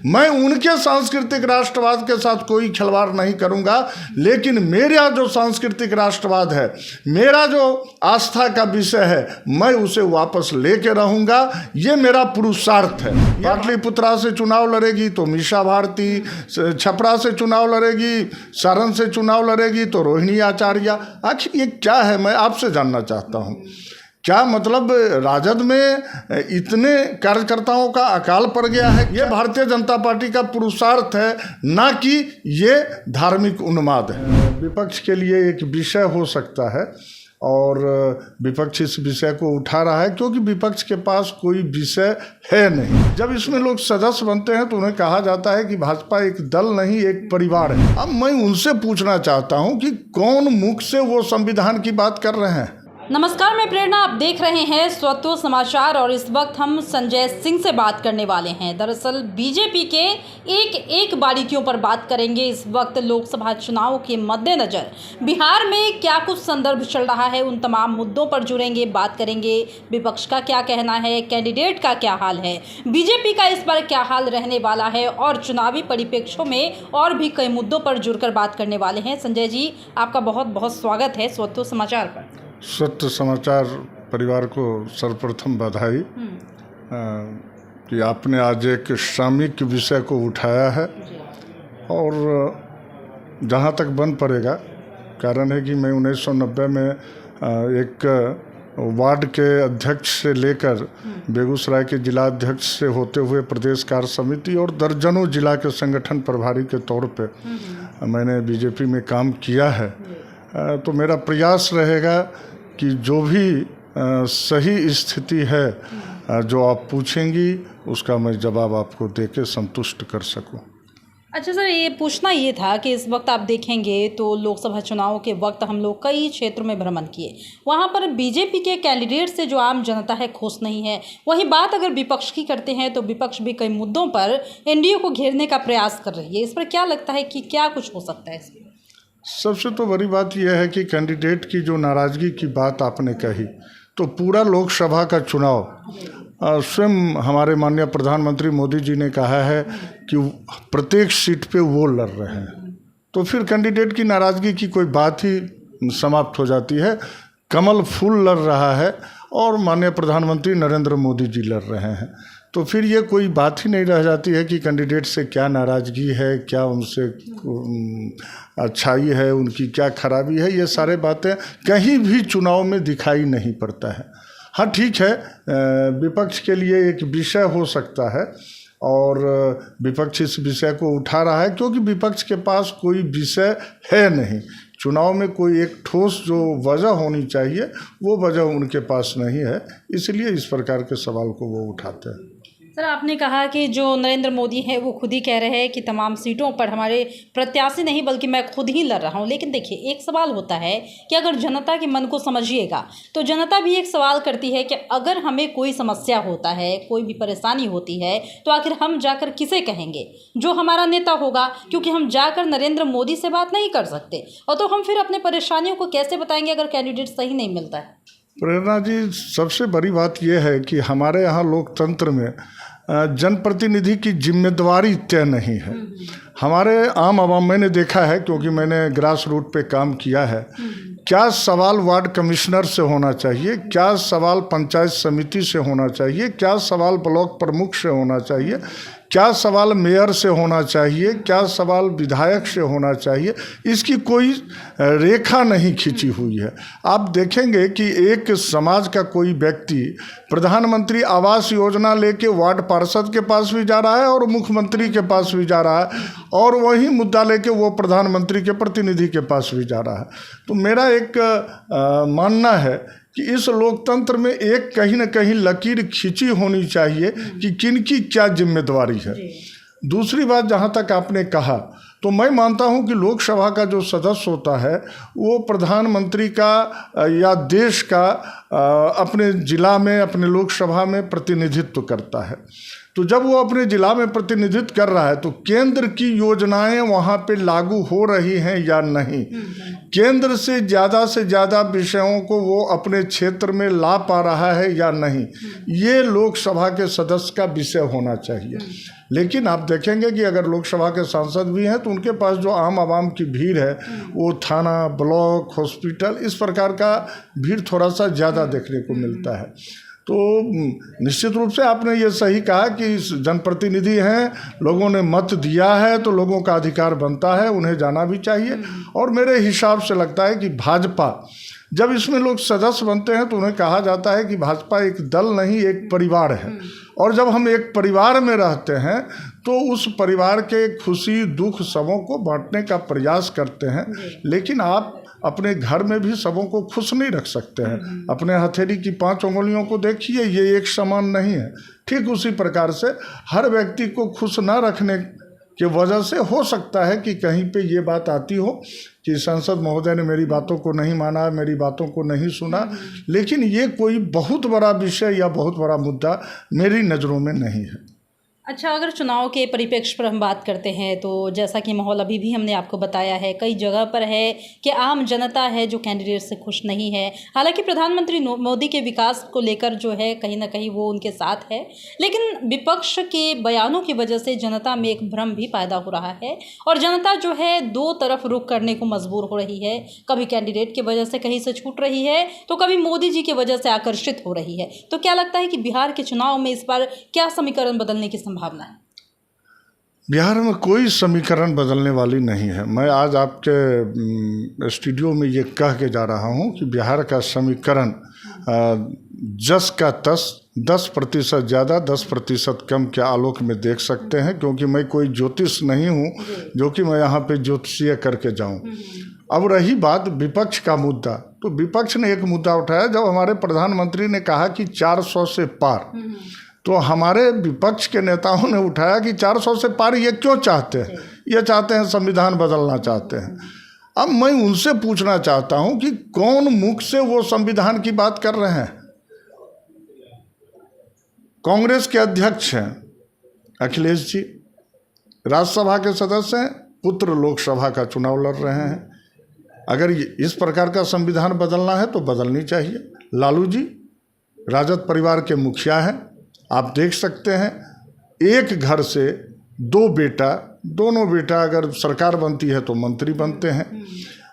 मैं उनके सांस्कृतिक राष्ट्रवाद के साथ कोई खिलवाड़ नहीं करूंगा, लेकिन मेरा जो सांस्कृतिक राष्ट्रवाद है, मेरा जो आस्था का विषय है, मैं उसे वापस लेके रहूंगा। ये मेरा पुरुषार्थ है। पाटलिपुत्रा से चुनाव लड़ेगी तो मीसा भारती, छपरा से चुनाव लड़ेगी, सारण से चुनाव लड़ेगी तो रोहिणी आचार्य। आखिर ये क्या है, मैं आपसे जानना चाहता हूँ। क्या मतलब राजद में इतने कार्यकर्ताओं का अकाल पड़ गया है? ये भारतीय जनता पार्टी का पुरुषार्थ है, ना कि ये धार्मिक उन्माद है। विपक्ष के लिए एक विषय हो सकता है और विपक्ष इस विषय को उठा रहा है क्योंकि विपक्ष के पास कोई विषय है नहीं। जब इसमें लोग सदस्य बनते हैं तो उन्हें कहा जाता है कि भाजपा एक दल नहीं, एक परिवार है। अब मैं उनसे पूछना चाहता हूं कि कौन मुख से वो संविधान की बात कर रहे हैं। नमस्कार, मैं प्रेरणा, आप देख रहे हैं स्वतः समाचार और इस वक्त हम संजय सिंह से बात करने वाले हैं। दरअसल बीजेपी के एक बारीकियों पर बात करेंगे। इस वक्त लोकसभा चुनाव के मद्देनज़र बिहार में क्या कुछ संदर्भ चल रहा है, उन तमाम मुद्दों पर जुड़ेंगे, बात करेंगे। विपक्ष का क्या कहना है, कैंडिडेट का क्या हाल है, बीजेपी का इस बार क्या हाल रहने वाला है और चुनावी परिप्रेक्ष्यों में और भी कई मुद्दों पर जुड़कर बात करने वाले हैं। संजय जी, आपका बहुत बहुत स्वागत है स्वतः समाचार पर। सत्य समाचार परिवार को सर्वप्रथम बधाई कि आपने आज एक श्रमिक विषय को उठाया है और जहाँ तक बन पड़ेगा। कारण है कि मैं 1990 में एक वार्ड के अध्यक्ष से लेकर बेगूसराय के जिला अध्यक्ष से होते हुए प्रदेश कार्य समिति और दर्जनों जिला के संगठन प्रभारी के तौर पे मैंने बीजेपी में काम किया है। तो मेरा प्रयास रहेगा कि जो भी सही स्थिति है जो आप पूछेंगी उसका मैं जवाब आपको देके संतुष्ट कर सकूं। अच्छा सर, ये पूछना ये था कि इस वक्त आप देखेंगे तो लोकसभा चुनाव के वक्त हम लोग कई क्षेत्रों में भ्रमण किए, वहाँ पर बीजेपी के कैंडिडेट से जो आम जनता है खुश नहीं है। वहीं बात अगर विपक्ष की करते हैं तो विपक्ष भी कई मुद्दों पर एनडीए को घेरने का प्रयास कर रही है। इस पर क्या लगता है कि क्या कुछ हो सकता है इसमें? सबसे तो बड़ी बात यह है कि कैंडिडेट की जो नाराज़गी की बात आपने कही, तो पूरा लोकसभा का चुनाव स्वयं हमारे माननीय प्रधानमंत्री मोदी जी ने कहा है कि प्रत्येक सीट पे वो लड़ रहे हैं, तो फिर कैंडिडेट की नाराज़गी की कोई बात ही समाप्त हो जाती है। कमल फूल लड़ रहा है और माननीय प्रधानमंत्री नरेंद्र मोदी जी लड़ रहे हैं, तो फिर ये कोई बात ही नहीं रह जाती है कि कैंडिडेट से क्या नाराज़गी है, क्या उनसे अच्छाई है, उनकी क्या खराबी है। ये सारे बातें कहीं भी चुनाव में दिखाई नहीं पड़ता है। हाँ ठीक है, विपक्ष के लिए एक विषय हो सकता है और विपक्ष इस विषय को उठा रहा है क्योंकि विपक्ष के पास कोई विषय है नहीं। चुनाव में कोई एक ठोस जो वजह होनी चाहिए वो वजह उनके पास नहीं है, इसलिए इस प्रकार के सवाल को वो उठाते हैं। सर, आपने कहा कि जो नरेंद्र मोदी है वो खुद ही कह रहे हैं कि तमाम सीटों पर हमारे प्रत्याशी नहीं बल्कि मैं खुद ही लड़ रहा हूं। लेकिन देखिए, एक सवाल होता है कि अगर जनता के मन को समझिएगा तो जनता भी एक सवाल करती है कि अगर हमें कोई समस्या होता है, कोई भी परेशानी होती है, तो आखिर हम जाकर किसे कहेंगे? जो हमारा नेता होगा, क्योंकि हम जाकर नरेंद्र मोदी से बात नहीं कर सकते, और तो हम फिर अपने परेशानियों को कैसे बताएंगे अगर कैंडिडेट सही नहीं मिलता है? प्रेरणा जी, सबसे बड़ी बात यह है कि हमारे यहाँ लोकतंत्र में जनप्रतिनिधि की जिम्मेदारी तय नहीं है। हमारे आम आवाम, मैंने देखा है क्योंकि मैंने ग्रास रूट पे काम किया है, क्या सवाल वार्ड कमिश्नर से होना चाहिए, क्या सवाल पंचायत समिति से होना चाहिए, क्या सवाल ब्लॉक प्रमुख से होना चाहिए, क्या सवाल मेयर से होना चाहिए, क्या सवाल विधायक से होना चाहिए, इसकी कोई रेखा नहीं खींची हुई है। आप देखेंगे कि एक समाज का कोई व्यक्ति प्रधानमंत्री आवास योजना लेके वार्ड पार्षद के पास भी जा रहा है और मुख्यमंत्री के पास भी जा रहा है और वही मुद्दा लेके वो प्रधानमंत्री के प्रतिनिधि के पास भी जा रहा है। तो मेरा एक मानना है कि इस लोकतंत्र में एक कहीं ना कहीं लकीर खींची होनी चाहिए कि किनकी क्या जिम्मेदारी है। दूसरी बात, जहाँ तक आपने कहा, तो मैं मानता हूँ कि लोकसभा का जो सदस्य होता है वो प्रधानमंत्री का या देश का अपने ज़िला में, अपने लोकसभा में प्रतिनिधित्व करता है। तो जब वो अपने ज़िला में प्रतिनिधित्व कर रहा है तो केंद्र की योजनाएं वहाँ पे लागू हो रही हैं या नहीं, केंद्र से ज़्यादा विषयों को वो अपने क्षेत्र में ला पा रहा है या नहीं, ये लोकसभा के सदस्य का विषय होना चाहिए। लेकिन आप देखेंगे कि अगर लोकसभा के सांसद भी हैं तो उनके पास जो आम आवाम की भीड़ है वो थाना, ब्लॉक, हॉस्पिटल, इस प्रकार का भीड़ थोड़ा सा ज़्यादा देखने को मिलता है। तो निश्चित रूप से आपने ये सही कहा कि जनप्रतिनिधि हैं, लोगों ने मत दिया है तो लोगों का अधिकार बनता है, उन्हें जाना भी चाहिए। और मेरे हिसाब से लगता है कि भाजपा, जब इसमें लोग सदस्य बनते हैं तो उन्हें कहा जाता है कि भाजपा एक दल नहीं, एक परिवार है। और जब हम एक परिवार में रहते हैं तो उस परिवार के खुशी दुख सबों को बांटने का प्रयास करते हैं। लेकिन आप अपने घर में भी सबों को खुश नहीं रख सकते हैं। अपने हथेली की 5 उंगलियों को देखिए, ये एक समान नहीं है। ठीक उसी प्रकार से हर व्यक्ति को खुश न रखने की वजह से हो सकता है कि कहीं पे ये बात आती हो कि सांसद महोदय ने मेरी बातों को नहीं माना, मेरी बातों को नहीं सुना। लेकिन ये कोई बहुत बड़ा विषय या बहुत बड़ा मुद्दा मेरी नज़रों में नहीं है। अच्छा, अगर चुनाव के परिप्रेक्ष्य पर हम बात करते हैं तो जैसा कि माहौल अभी भी हमने आपको बताया है, कई जगह पर है कि आम जनता है जो कैंडिडेट से खुश नहीं है। हालांकि प्रधानमंत्री मोदी के विकास को लेकर जो है कहीं ना कहीं वो उनके साथ है, लेकिन विपक्ष के बयानों की वजह से जनता में एक भ्रम भी पैदा हो रहा है और जनता जो है दो तरफ रुख करने को मजबूर हो रही है। कभी कैंडिडेट की वजह से कहीं से छूट रही है तो कभी मोदी जी की वजह से आकर्षित हो रही है। तो क्या लगता है कि बिहार के चुनाव में इस बार क्या समीकरण बदलने की भावना है? बिहार में कोई समीकरण बदलने वाली नहीं है। मैं आज आपके स्टूडियो में ये कह के जा रहा हूँ कि बिहार का समीकरण जस का तस, 10% ज़्यादा 10% कम के आलोक में देख सकते हैं, क्योंकि मैं कोई ज्योतिष नहीं हूँ जो कि मैं यहाँ पे ज्योतिषीय करके जाऊँ। अब रही बात विपक्ष का मुद्दा, तो विपक्ष ने एक मुद्दा उठाया। जब हमारे प्रधानमंत्री ने कहा कि 400 से पार, तो हमारे विपक्ष के नेताओं ने उठाया कि 400 से पार ये क्यों चाहते हैं? ये चाहते हैं संविधान बदलना चाहते हैं। अब मैं उनसे पूछना चाहता हूं कि कौन मुख से वो संविधान की बात कर रहे हैं? कांग्रेस के अध्यक्ष हैं अखिलेश जी, राज्यसभा के सदस्य हैं, पुत्र लोकसभा का चुनाव लड़ रहे हैं। अगर इस प्रकार का संविधान बदलना है तो बदलनी चाहिए। लालू जी राजद परिवार के मुखिया हैं, आप देख सकते हैं एक घर से 2 बेटा, दोनों बेटा अगर सरकार बनती है तो मंत्री बनते हैं।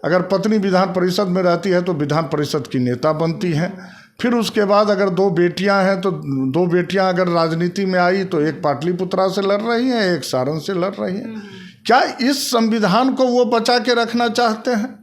अगर पत्नी विधान परिषद में रहती है तो विधान परिषद की नेता बनती हैं। फिर उसके बाद अगर 2 बेटियां हैं तो 2 बेटियां अगर राजनीति में आई तो एक पाटलिपुत्रा से लड़ रही हैं, एक सारण से लड़ रही हैं। क्या इस संविधान को वो बचा के रखना चाहते हैं?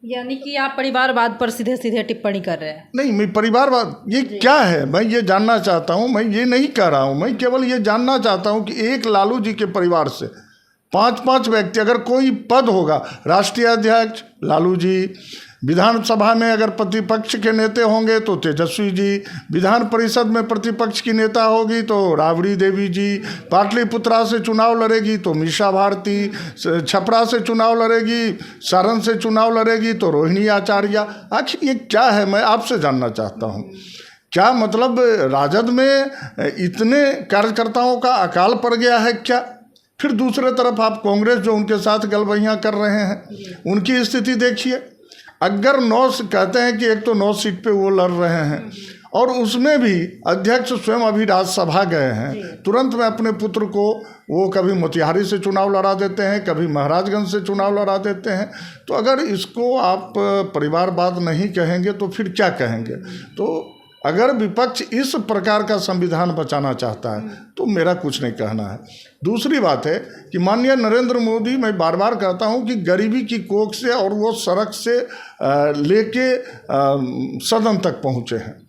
यानी कि आप परिवारवाद पर सीधे सीधे टिप्पणी कर रहे हैं? नहीं, मैं परिवारवाद ये क्या है मैं ये जानना चाहता हूँ। मैं ये नहीं कह रहा हूँ, मैं केवल ये जानना चाहता हूँ कि एक लालू जी के परिवार से 5-5 व्यक्ति, अगर कोई पद होगा, राष्ट्रीय अध्यक्ष लालू जी, विधानसभा में अगर प्रतिपक्ष के नेता होंगे तो तेजस्वी जी, विधान परिषद में प्रतिपक्ष की नेता होगी तो राबड़ी देवी जी, पाटलिपुत्रा से चुनाव लड़ेगी तो मीसा भारती, छपरा से चुनाव लड़ेगी, सारण से चुनाव लड़ेगी तो रोहिणी आचार्य। आखिर ये क्या है, मैं आपसे जानना चाहता हूँ। क्या मतलब राजद में इतने कार्यकर्ताओं का अकाल पड़ गया है क्या? फिर दूसरे तरफ आप कांग्रेस जो उनके साथ गलबैयाँ कर रहे हैं, उनकी स्थिति देखिए। अगर 9 कहते हैं कि एक तो 9 सीट पे वो लड़ रहे हैं और उसमें भी अध्यक्ष स्वयं अभी राज्यसभा गए हैं, तुरंत में अपने पुत्र को वो कभी मोतिहारी से चुनाव लड़ा देते हैं, कभी महाराजगंज से चुनाव लड़ा देते हैं। तो अगर इसको आप परिवारवाद नहीं कहेंगे तो फिर क्या कहेंगे? तो अगर विपक्ष इस प्रकार का संविधान बचाना चाहता है तो मेरा कुछ नहीं कहना है। दूसरी बात है कि माननीय नरेंद्र मोदी, मैं बार बार कहता हूं कि गरीबी की कोख से और वो सड़क से लेके सदन तक पहुंचे हैं।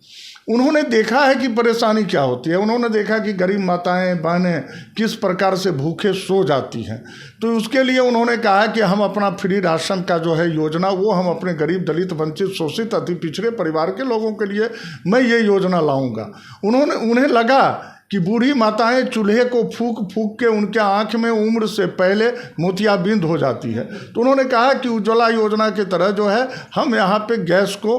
उन्होंने देखा है कि परेशानी क्या होती है, उन्होंने देखा कि गरीब माताएं बहनें किस प्रकार से भूखे सो जाती हैं। तो उसके लिए उन्होंने कहा कि हम अपना फ्री राशन का जो है योजना, वो हम अपने गरीब दलित वंचित शोषित अति पिछड़े परिवार के लोगों के लिए मैं ये योजना लाऊंगा। उन्हें लगा कि बूढ़ी माताएं चूल्हे को फूंक फूंक के उनके आंख में उम्र से पहले मोतियाबिंद हो जाती है। तो उन्होंने कहा कि उज्ज्वला योजना की तरह जो है हम यहाँ पे गैस को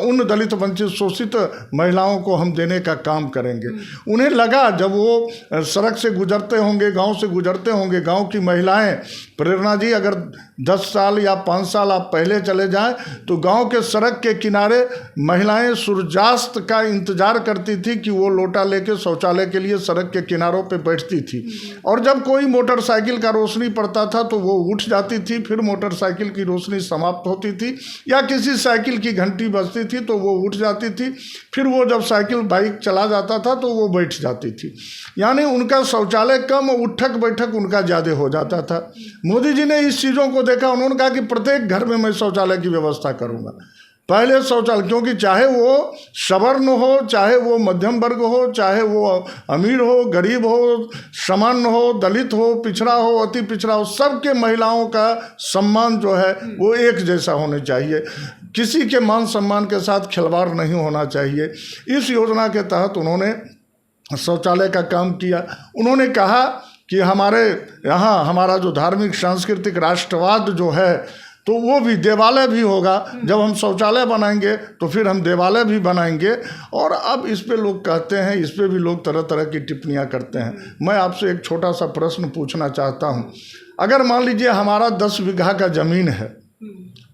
उन दलित वंचित शोषित महिलाओं को हम देने का काम करेंगे। उन्हें लगा जब वो सड़क से गुजरते होंगे, गांव से गुजरते होंगे, गांव की महिलाएं, प्रेरणा जी अगर 10 साल या 5 साल आप पहले चले जाएं तो गांव के सड़क के किनारे महिलाएं सूर्यास्त का इंतजार करती थी कि वो लोटा लेके शौचालय के लिए सड़क के किनारों पे बैठती थी। और जब कोई मोटरसाइकिल का रोशनी पड़ता था तो वो उठ जाती थी, फिर मोटरसाइकिल की रोशनी समाप्त होती थी या किसी साइकिल की घंटी बजती थी तो वो उठ जाती थी, फिर वो जब साइकिल बाइक चला जाता था तो वो बैठ जाती थी। यानी उनका शौचालय कम, उठक बैठक उनका ज़्यादा हो जाता था। मोदी जी ने इस चीज़ों को देखा, उन्होंने कहा कि प्रत्येक घर में मैं शौचालय की व्यवस्था करूँगा। पहले शौचालय, क्योंकि चाहे वो सवर्ण हो, चाहे वो मध्यम वर्ग हो, चाहे वो अमीर हो, गरीब हो, सामान्य हो, दलित हो, पिछड़ा हो, अति पिछड़ा हो, सबके महिलाओं का सम्मान जो है वो एक जैसा होना चाहिए। किसी के मान सम्मान के साथ खिलवाड़ नहीं होना चाहिए। इस योजना के तहत उन्होंने शौचालय का काम किया। उन्होंने कहा कि हमारे यहाँ हमारा जो धार्मिक सांस्कृतिक राष्ट्रवाद जो है तो वो भी देवालय भी होगा। जब हम शौचालय बनाएंगे तो फिर हम देवालय भी बनाएंगे। और अब इस पे लोग कहते हैं, इस पे भी लोग तरह तरह की टिप्पणियां करते हैं। मैं आपसे एक छोटा सा प्रश्न पूछना चाहता हूं। अगर मान लीजिए हमारा 10 बीघा का ज़मीन है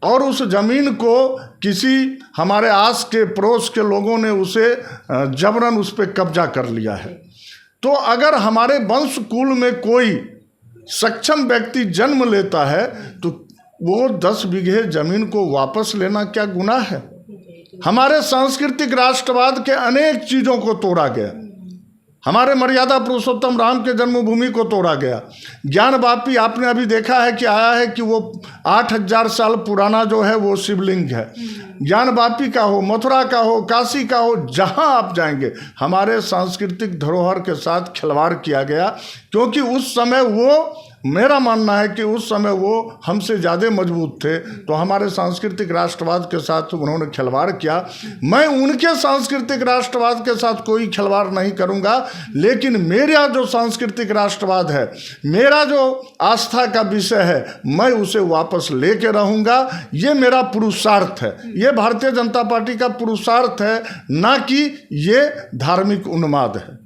और उस ज़मीन को किसी हमारे आस के पड़ोस के लोगों ने उसे जबरन उस पर कब्जा कर लिया है, तो अगर हमारे वंश कुल में कोई सक्षम व्यक्ति जन्म लेता है तो वो 10 बीघे जमीन को वापस लेना क्या गुनाह है? हमारे सांस्कृतिक राष्ट्रवाद के अनेक चीज़ों को तोड़ा गया। हमारे मर्यादा पुरुषोत्तम राम के जन्मभूमि को तोड़ा गया। ज्ञान वापी आपने अभी देखा है कि आया है कि वो 8000 साल पुराना जो है वो शिवलिंग है। ज्ञान वापी का हो, मथुरा का हो, काशी का हो, जहां आप जाएंगे हमारे सांस्कृतिक धरोहर के साथ खिलवाड़ किया गया। क्योंकि उस समय वो, मेरा मानना है कि उस समय वो हमसे ज़्यादा मजबूत थे, तो हमारे सांस्कृतिक राष्ट्रवाद के साथ उन्होंने खिलवाड़ किया। मैं उनके सांस्कृतिक राष्ट्रवाद के साथ कोई खिलवाड़ नहीं करूंगा, लेकिन मेरा जो सांस्कृतिक राष्ट्रवाद है, मेरा जो आस्था का विषय है, मैं उसे वापस लेके रहूंगा। ये मेरा पुरुषार्थ है, ये भारतीय जनता पार्टी का पुरुषार्थ है, ना कि ये धार्मिक उन्माद है।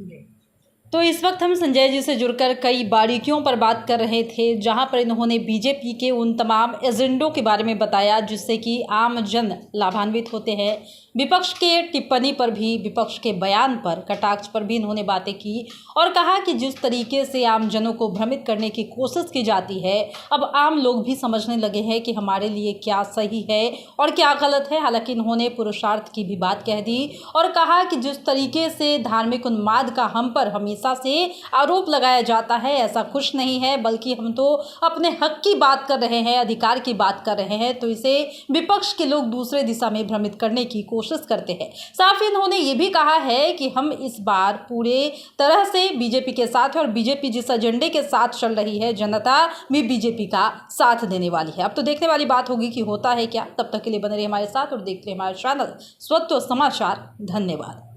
तो इस वक्त हम संजय जी से जुड़कर कई बारीकियों पर बात कर रहे थे, जहां पर इन्होंने बीजेपी के उन तमाम एजेंडों के बारे में बताया जिससे कि आम जन लाभान्वित होते हैं। विपक्ष के टिप्पणी पर भी, विपक्ष के बयान पर, कटाक्ष पर भी इन्होंने बातें की और कहा कि जिस तरीके से आम जनों को भ्रमित करने की कोशिश की जाती है, अब आम लोग भी समझने लगे हैं कि हमारे लिए क्या सही है और क्या गलत है। हालांकि इन्होंने पुरुषार्थ की भी बात कह दी और कहा कि जिस तरीके से धार्मिक उन्माद का हम पर हमेशा से आरोप लगाया जाता है, ऐसा कुछ नहीं है, बल्कि हम तो अपने हक की बात कर रहे हैं, अधिकार की बात कर रहे हैं। तो इसे विपक्ष के लोग दूसरे दिशा में भ्रमित करने की कोशिश करते हैं। साफ इन्होंने ये भी कहा है कि हम इस बार पूरे तरह से बीजेपी के साथ है और बीजेपी जिस एजेंडे के साथ चल रही है, जनता भी बीजेपी का साथ देने वाली है। अब तो देखने वाली बात होगी कि होता है क्या। तब तक के लिए बने रहिए हमारे साथ और देखते रहिए हमारा चैनल स्वत्व समाचार। धन्यवाद।